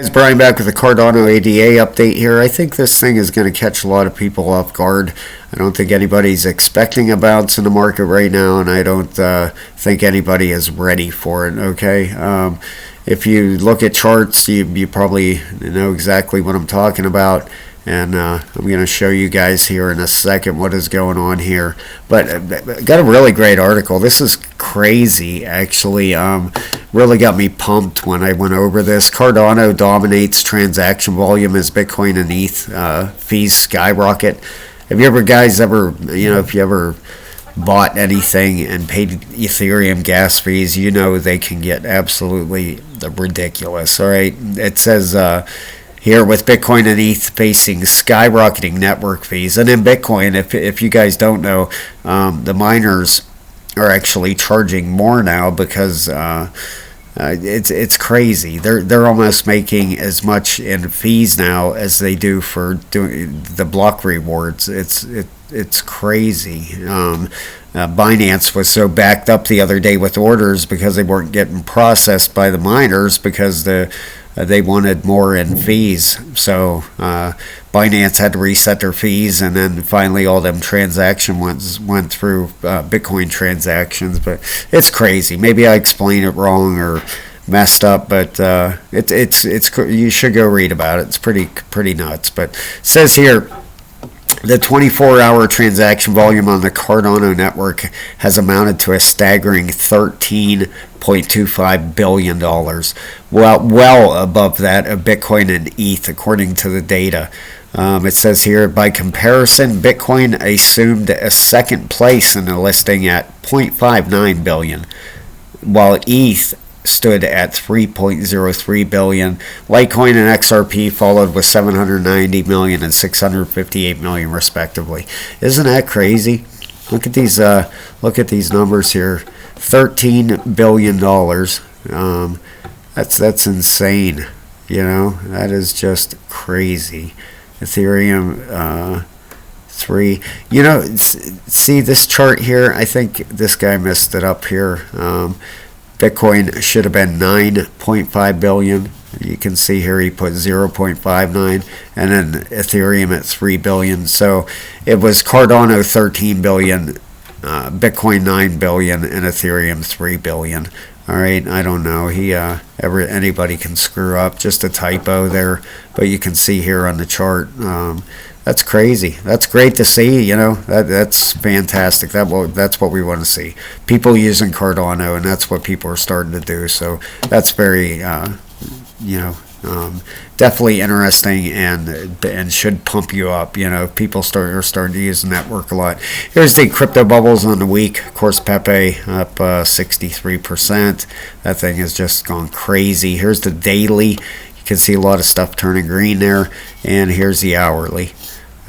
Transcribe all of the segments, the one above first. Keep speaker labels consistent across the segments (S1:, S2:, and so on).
S1: Guys, Brian back with the Cardano ADA update here. I think this thing is going to catch a lot of people off guard. I don't think anybody's expecting a bounce in the market right now, and I don't think anybody is ready for it, okay? If you look at charts, you probably know exactly what I'm talking about. And I'm going to show you guys here in a second what is going on here. But I got a really great article. This is crazy, actually. Really got me pumped when I went over this. Cardano dominates transaction volume as Bitcoin and ETH fees skyrocket. Have you ever, guys, if you ever bought anything and paid Ethereum gas fees, you know they can get absolutely ridiculous. All right, it says here with Bitcoin and ETH facing skyrocketing network fees. And in Bitcoin, if you guys don't know, the miners are actually charging more now because it's crazy. They're almost making as much in fees now as they do for doing the block rewards. It's crazy. Binance was so backed up the other day with orders because they weren't getting processed by the miners because they wanted more in fees. So Binance had to reset their fees, and then finally all them transactions went through Bitcoin transactions. But it's crazy. Maybe I explained it wrong or messed up, but it's you should go read about it. It's pretty nuts. But it says here, the 24-hour transaction volume on the Cardano network has amounted to a staggering $13.25 billion, well above that of Bitcoin and ETH, according to the data. It says here, by comparison, Bitcoin assumed a second place in the listing at $0.59 billion, while ETH stood at $3.03 billion. Litecoin and XRP followed with $790 million and $658 million respectively. Isn't that crazy? Look at these numbers here. $13 billion. That's insane. You know, that is just crazy. Ethereum 3. You know, see this chart here? I think this guy messed it up here. Bitcoin should have been 9.5 billion. You can see here he put 0.59, and then Ethereum at 3 billion. So it was Cardano 13 billion, Bitcoin 9 billion, and Ethereum 3 billion. All right, I don't know. Anybody can screw up. Just a typo there, but you can see here on the chart. That's crazy. That's great to see. You know, that's fantastic. That's what we want to see. People using Cardano, and that's what people are starting to do. So that's very, definitely interesting and should pump you up. You know, people are starting to use the network a lot. Here's the crypto bubbles on the week. Of course, Pepe up 63%. That thing has just gone crazy. Here's the daily. You can see a lot of stuff turning green there, and here's the hourly.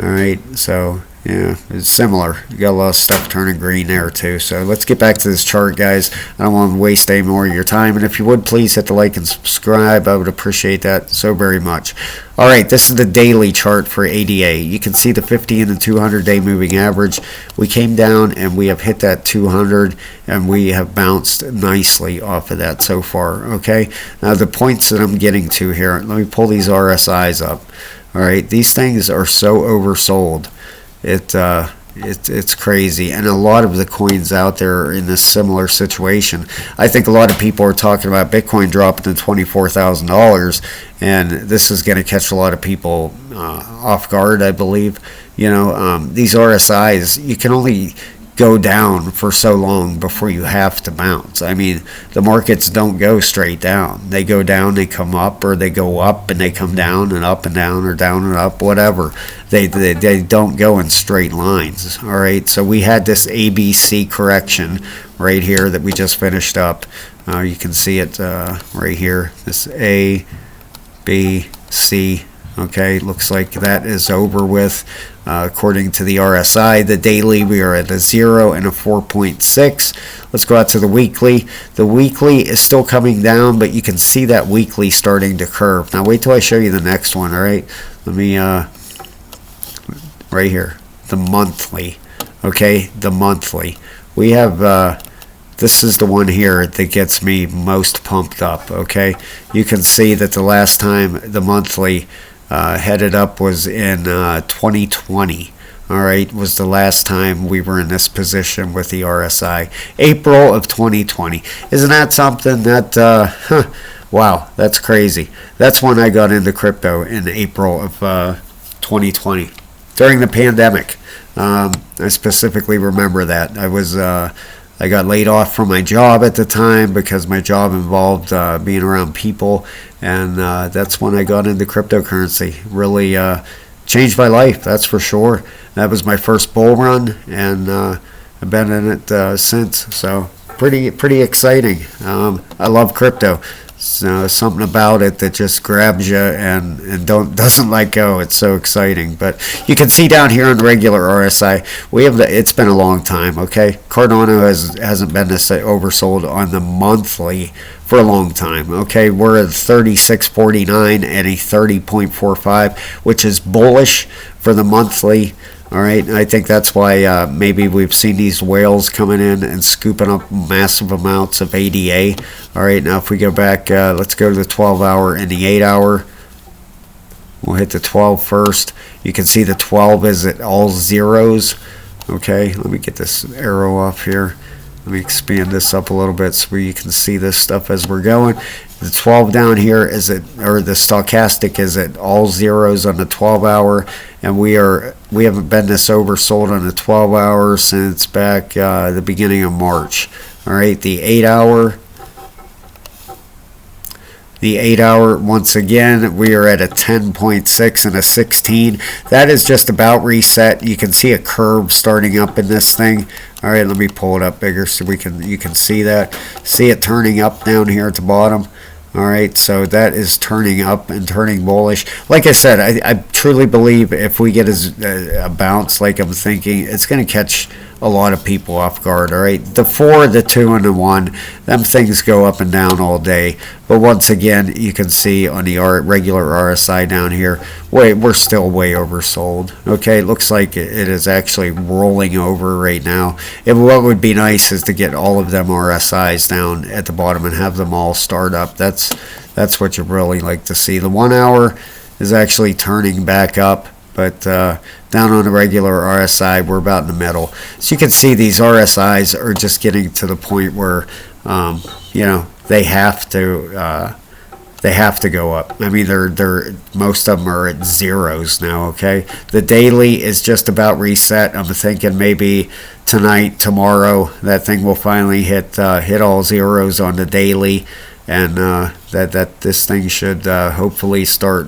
S1: All right, so yeah, it's similar. You got a lot of stuff turning green there too. So let's get back to this chart, guys. I don't want to waste any more of your time, and if you would please hit the like and subscribe, I would appreciate that so very much. All right, this is the daily chart for ADA. You can see the 50 and the 200-day moving average. We came down and we have hit that 200, and we have bounced nicely off of that so far. Okay, now the points that I'm getting to here. Let me pull these RSIs up. All right, these things are so oversold. It's crazy, and a lot of the coins out there are in a similar situation. I think a lot of people are talking about Bitcoin dropping to $24,000, and this is going to catch a lot of people off guard, I believe. You know, these RSIs, you can only go down for so long before you have to bounce. I mean, the markets don't go straight down. They go down, they come up, or they go up and they come down and up and down, or down and up, whatever. They don't go in straight lines. All right, so we had this ABC correction right here that we just finished up. You can see it right here. This A, B, C. Okay, looks like that is over with. According to the RSI, the daily, we are at a 0 and a 4.6. Let's go out to the weekly. The weekly is still coming down, but you can see that weekly starting to curve. Now wait till I show you the next one. All right, let me right here, the monthly. Okay, the monthly. We have this is the one here that gets me most pumped up. Okay, you can see that the last time the monthly headed up was in 2020. All right, was the last time we were in this position with the RSI. April of 2020. Isn't that something that, wow, that's crazy. That's when I got into crypto, in April of 2020, during the pandemic. I specifically remember that. I got laid off from my job at the time because my job involved being around people, and that's when I got into cryptocurrency. Really changed my life, that's for sure. That was my first bull run, and I've been in it since. So pretty exciting. I love crypto. So something about it that just grabs you and doesn't let go. It's so exciting. But you can see down here on the regular RSI, it's been a long time. Okay, Cardano hasn't been this oversold on the monthly for a long time. Okay, we're at 36.49 and a 30.45, which is bullish for the monthly. All right, I think that's why maybe we've seen these whales coming in and scooping up massive amounts of ADA. All right, now if we go back, let's go to the 12-hour and the 8-hour. We'll hit the 12 first. You can see the 12 is at all zeros. Okay, let me get this arrow off here. Let me expand this up a little bit so you can see this stuff as we're going. The 12 down here is or the stochastic is at all zeros on the 12-hour, and we haven't been this oversold on the 12-hour since back the beginning of March. All right, the 8-hour. The 8-hour, once again, we are at a 10.6 and a 16. That is just about reset. You can see a curve starting up in this thing. All right, let me pull it up bigger so you can see that. See it turning up down here at the bottom. All right, so that is turning up and turning bullish. Like I said, I truly believe if we get a bounce like I'm thinking, it's going to catch a lot of people off guard. All right, the 4, the 2, and the 1, them things go up and down all day. But once again, you can see on the regular RSI down here, we're still way oversold. Okay, it looks like it is actually rolling over right now. And what would be nice is to get all of them RSIs down at the bottom and have them all start up. That's what you really like to see. The 1 hour is actually turning back up, but down on the regular RSI, we're about in the middle. So you can see these RSIs are just getting to the point where, they have to go up. I mean, they're most of them are at zeros now. Okay, the daily is just about reset. I'm thinking maybe tonight, tomorrow, that thing will finally hit all zeros on the daily, and that this thing should hopefully start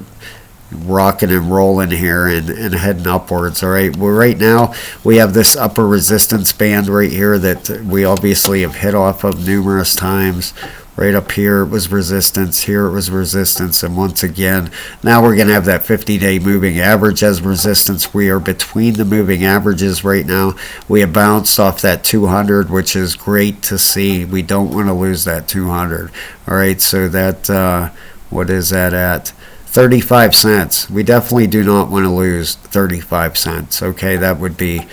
S1: rocking and rolling here and heading upwards. All right, well, right now we have this upper resistance band right here that we obviously have hit off of numerous times. Right up here it was resistance, here it was resistance, and once again now we're going to have that 50-day moving average as resistance. We are between the moving averages right now. We have bounced off that 200, which is great to see. We don't want to lose that 200. All right, so that what is that at? 35 cents. We definitely do not want to lose 35 cents. Okay, that would be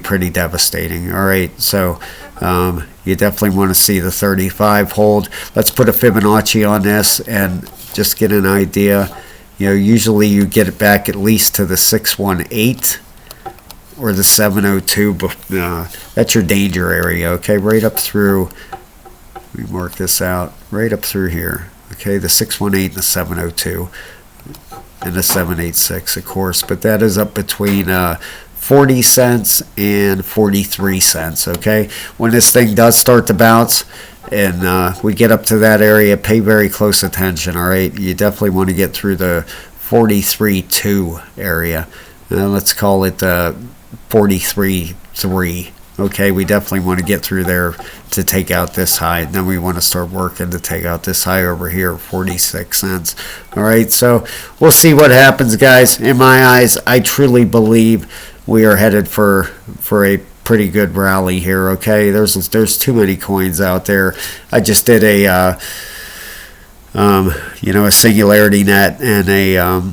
S1: pretty devastating. All right, so you definitely want to see the 35 hold. Let's put a Fibonacci on this and just get an idea. Usually you get it back at least to the 618 or the 702. That's your danger area. Okay, right up through. Let me mark this out. Right up through here. Okay, the 618 and the 702 and the 786, of course, but that is up between 40 cents and 43 cents. Okay, when this thing does start to bounce and we get up to that area, pay very close attention. All right, you definitely want to get through the 43.2 area. Let's call it 43.3. Okay, we definitely want to get through there to take out this high. And then we want to start working to take out this high over here, 46 cents. All right, so we'll see what happens, guys. In my eyes, I truly believe we are headed for a pretty good rally here. Okay, there's too many coins out there. I just did a singularity net and a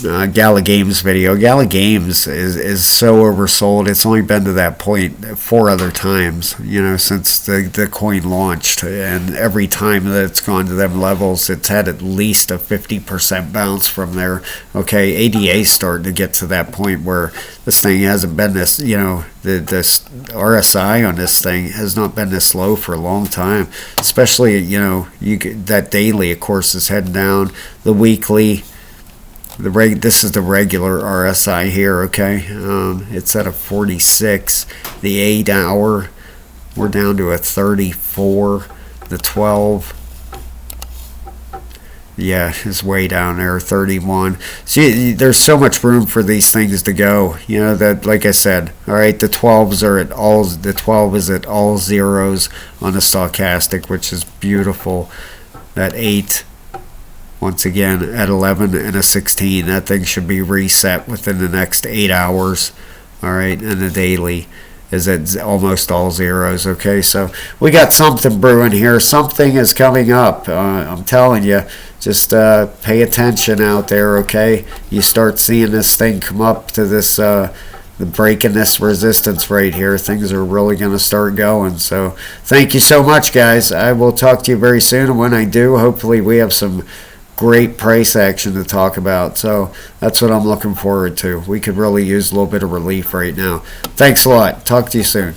S1: Gala Games video. Gala Games is so oversold. It's only been to that point 4 other times, since the coin launched. And every time that it's gone to them levels, it's had at least a 50% bounce from there. Okay, ADA's starting to get to that point where this thing hasn't been this, this RSI on this thing has not been this low for a long time. Especially, that daily, of course, is heading down. The weekly. This is the regular RSI here, okay? It's at a 46. The 8 hour, we're down to a 34. The 12, yeah, is way down there, 31. See, there's so much room for these things to go. That, like I said, all right, the 12s are at all. The 12 is at all zeros on the stochastic, which is beautiful. That 8. Once again, at 11 and a 16, that thing should be reset within the next 8 hours. All right, and the daily is at almost all zeros. Okay, so we got something brewing here. Something is coming up. I'm telling you, just pay attention out there. Okay, you start seeing this thing come up to this. The breaking this resistance right here, things are really going to start going. So thank you so much, guys. I will talk to you very soon, and when I do, hopefully we have some great price action to talk about. So that's what I'm looking forward to. We could really use a little bit of relief right now. Thanks a lot. Talk to you soon.